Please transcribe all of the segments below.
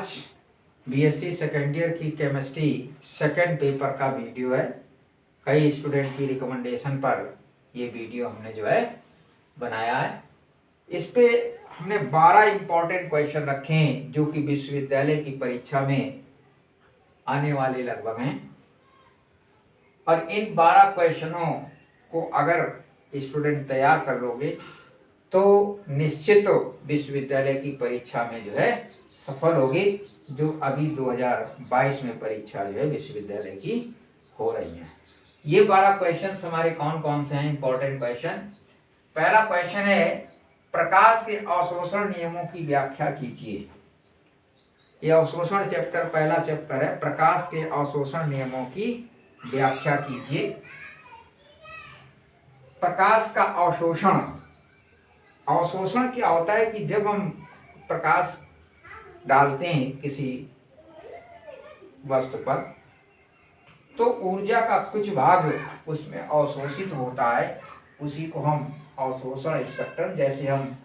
आज BSc second year की chemistry second paper का वीडियो है। कई स्टूडेंट की रिकमेंडेशन पर ये वीडियो हमने जो है बनाया है। इस पे हमने 12 इम्पॉर्टेंट क्वेश्चन रखे हैं जो कि विश्वविद्यालय की परीक्षा में आने वाले लगभग हैं, और इन 12 क्वेश्चनों को अगर स्टूडेंट तैयार कर लोगे तो निश्चित विश्वविद्यालय की परीक्षा में जो है सफल होगी, जो अभी 2022 में परीक्षा जो है विश्वविद्यालय की हो रही है। ये 12 क्वेश्चन हमारे कौन कौन से हैं इंपॉर्टेंट क्वेश्चन। पहला क्वेश्चन है, प्रकाश के अवशोषण नियमों की व्याख्या कीजिए। यह अवशोषण चैप्टर पहला चैप्टर है, प्रकाश के अवशोषण नियमों की व्याख्या कीजिए। प्रकाश का अवशोषण, अवशोषण क्या होता है कि जब हम प्रकाश डालते हैं किसी वस्तु पर तो ऊर्जा का कुछ भाग उसमें अवशोषित होता है, उसी को हम अवशोषण स्पेक्ट्रम, जैसे हम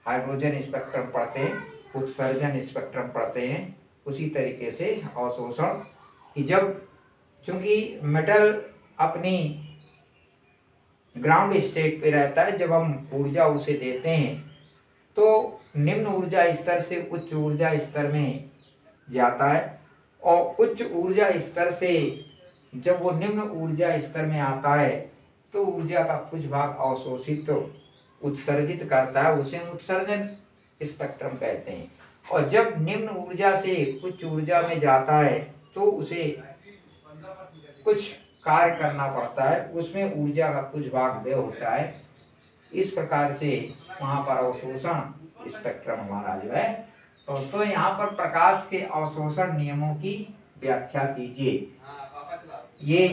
हाइड्रोजन स्पेक्ट्रम पढ़ते हैं, उत्सर्जन स्पेक्ट्रम पढ़ते हैं, उसी तरीके से अवशोषण कि जब चूंकि मेटल अपनी ग्राउंड स्टेट पे रहता है, जब हम ऊर्जा उसे देते हैं तो निम्न ऊर्जा स्तर से उच्च ऊर्जा स्तर में जाता है, और उच्च ऊर्जा स्तर से जब वो निम्न ऊर्जा स्तर में आता है तो ऊर्जा का कुछ भाग अवशोषित उत्सर्जित करता है, उसे उत्सर्जन स्पेक्ट्रम कहते हैं। और जब निम्न ऊर्जा से उच्च ऊर्जा में जाता है तो उसे कुछ कार्य करना पड़ता है, उसमें ऊर्जा का कुछ भाग व्यय होता है। इस प्रकार से वहाँ पर अवशोषण स्पेक्ट्रम हमारा जो है। तो यहाँ पर प्रकाश के अवशोषण नियमों की व्याख्या कीजिए, ये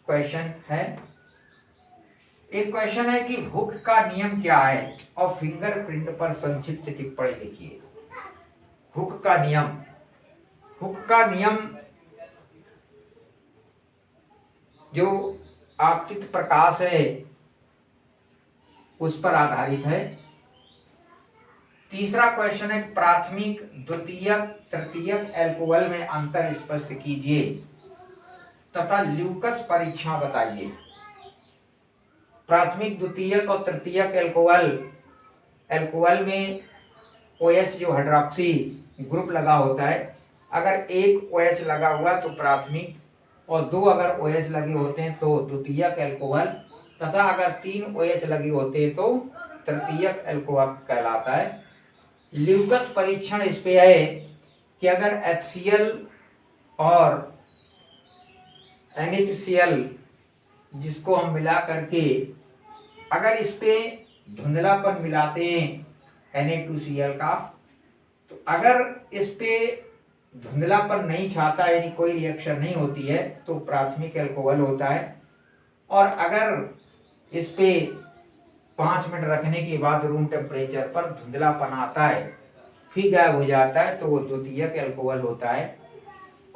क्वेश्चन है। एक क्वेश्चन है कि हुक का नियम क्या है, और फिंगरप्रिंट पर संक्षिप्त टिप्पणी लिखिए। हुक का नियम, हुक का नियम जो आपतित प्रकाश है उस पर आधारित है। तीसरा क्वेश्चन है, प्राथमिक द्वितीयक तृतीयक एल्कोहल में अंतर स्पष्ट कीजिए तथा ल्यूकस परीक्षण बताइए। प्राथमिक द्वितीयक और तृतीयक एल्कोहल में OH जो हाइड्रॉक्सी ग्रुप लगा होता है, अगर एक OH लगा हुआ तो प्राथमिक, और 2 अगर OH लगे होते हैं तो द्वितीयक एल्कोहल, तथा अगर 3 OH लगे होते हैं तो तृतीयक एल्कोहल कहलाता है। ल्यूकस परीक्षण इस पे है कि अगर HCl और NaCl जिसको हम मिला करके अगर इस पे धुंधलापन मिलाते हैं Na2Cl का, तो अगर इस पे धुंधलापन नहीं छाता, यानी कोई रिएक्शन नहीं होती है, तो प्राथमिक एल्कोहल होता है। और अगर इस पे 5 मिनट रखने के बाद रूम टेम्परेचर पर धुंधलापन आता है, फिर गायब हो जाता है, तो वो द्वितीयक एल्कोहल होता है।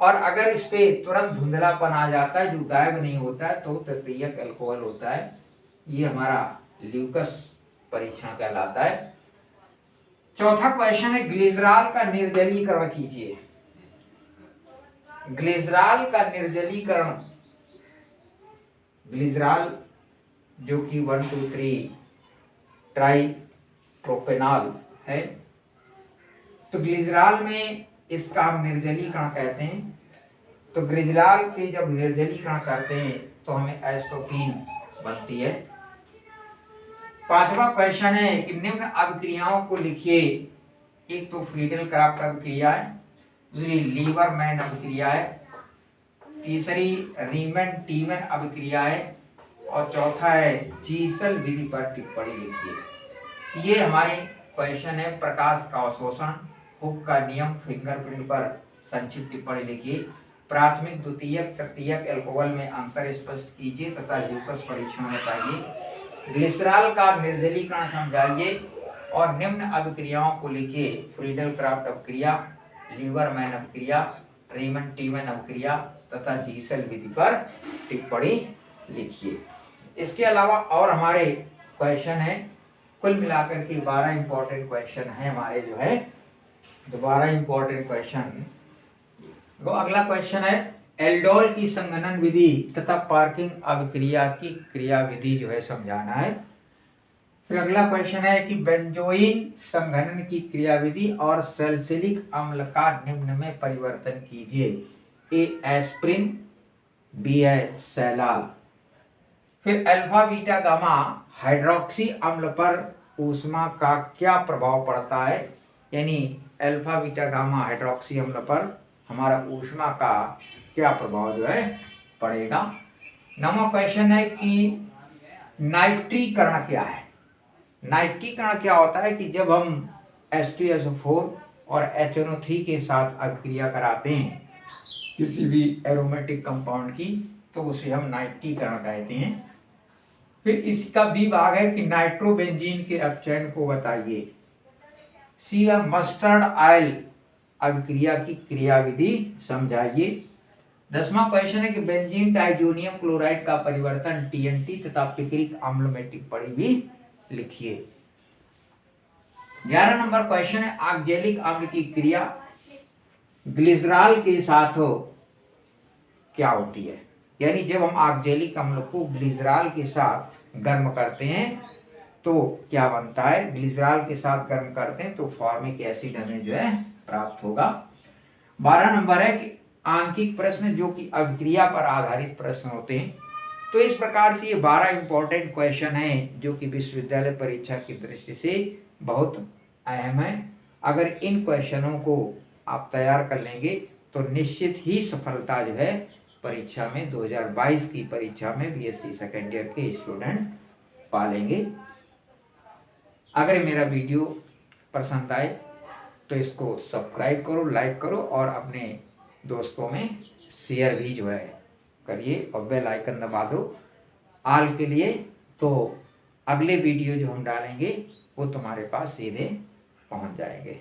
और अगर इस पे तुरंत धुंधलापन आ जाता है जो गायब नहीं होता है, तो तृतीयक एल्कोहल होता है। ये हमारा ल्यूकस परीक्षण कहलाता है। चौथा क्वेश्चन है, ग्लिसरॉल का निर्जलीकरण कीजिए। ग्लिसरॉल का निर्जलीकरण, ग्लिसरॉल जो कि 1,2,3 ट्राइप्रोपेनॉल है, तो ग्लिसरॉल में इसका हम निर्जलीकरण कहते हैं। तो ग्लिसरॉल के जब निर्जलीकरण करते हैं तो हमें एस्टोकीन बनती है। पांचवा क्वेश्चन है कि निम्न अभिक्रियाओं को लिखिए। एक तो फ्रीडल क्राफ्ट अभिक्रिया है, दूसरी लीवरमैन अभिक्रिया है, तीसरी रीमन टीमन अभिक्रिया है, और चौथा है जीसल विधि पर टिप्पणी लिखिए। ये हमारे क्वेश्चन है, प्रकाश का अवशोषण, हुक का नियम, फिंगरप्रिंट पर संक्षिप्त टिप्पणी लिखिए, प्राथमिक द्वितीयक तृतीयक एल्कोहल में अंतर स्पष्ट कीजिए तथा ल्यूकस परीक्षण बताइए, ग्लिसरॉल का निर्जलीकरण समझाइए, और निम्न अभिक्रियाओं को लिखिए। फ्रीडल क्राफ्ट अभिक्रिया, लीवरमैन अभिक्रिया, रीमन टीमन अभिक्रिया तथा जीसल विधि पर टिप्पणी लिखिए। इसके अलावा और हमारे क्वेश्चन है, कुल मिलाकर के 12 इंपॉर्टेंट क्वेश्चन है हमारे जो है दोबारा इंपॉर्टेंट क्वेश्चन। तो अगला क्वेश्चन है एल्डोल की संघनन विधि तथा पार्किंग अभिक्रिया की क्रिया विधि जो है समझाना है। फिर अगला क्वेश्चन है कि बेंजोइन संघनन की क्रिया विधि और सैलिसिलिक अम्ल का निम्न में परिवर्तन कीजिए। ए एस्प्रिन, बी है सैलाल। फिर अल्फा बीटा गामा हाइड्रोक्सी अम्ल पर ऊष्मा का क्या प्रभाव पड़ता है, यानी अल्फा बीटा गामा हाइड्रोक्सी अम्ल पर हमारा ऊष्मा का क्या प्रभाव जो है पड़ेगा। नवा क्वेश्चन है कि नाइट्रीकरण क्या है। नाइट्रीकरण क्या होता है कि जब हम H2SO4 और HNO3 के साथ अभिक्रिया कराते हैं किसी भी एरोमेटिक कंपाउंड की, तो उसे हम नाइट्रीकरण कहते हैं। फिर इसका बी भाग है कि नाइट्रोबेंजीन के अपचयन को बताइए। सी है मस्टर्ड ऑयल अभिक्रिया की क्रिया विधि समझाइए। 10वां क्वेश्चन है कि बेंजीन डाइजोनियम क्लोराइड का परिवर्तन TNT तथा पिक्रिक अम्ल में टिप्पणी भी लिखिए। 11 नंबर क्वेश्चन है ऑक्जेलिक अम्ल की क्रिया ग्लिसरॉल के साथ क्या होती है, यानी जब हम ऑक्जेलिक अम्ल को ग्लिसरॉल के साथ गर्म करते हैं तो क्या बनता है। ग्लिसरॉल के साथ गर्म करते हैं तो फॉर्मिक एसिड हमें जो है प्राप्त होगा। 12 नंबर है कि आंकिक प्रश्न जो कि अभिक्रिया पर आधारित प्रश्न होते हैं। तो इस प्रकार से ये 12 इंपॉर्टेंट क्वेश्चन हैं जो कि विश्वविद्यालय परीक्षा की दृष्टि से बहुत अहम है। अगर इन क्वेश्चनों को आप तैयार कर लेंगे तो निश्चित ही सफलता जो है परीक्षा में 2022 की परीक्षा में BSc सेकेंड ईयर के स्टूडेंट पालेंगे। अगर मेरा वीडियो पसंद आए तो इसको सब्सक्राइब करो, लाइक करो और अपने दोस्तों में शेयर भी जो है करिए और बेल आइकन दबा दो ऑल के लिए। तो अगले वीडियो जो हम डालेंगे वो तुम्हारे पास सीधे पहुंच जाएंगे।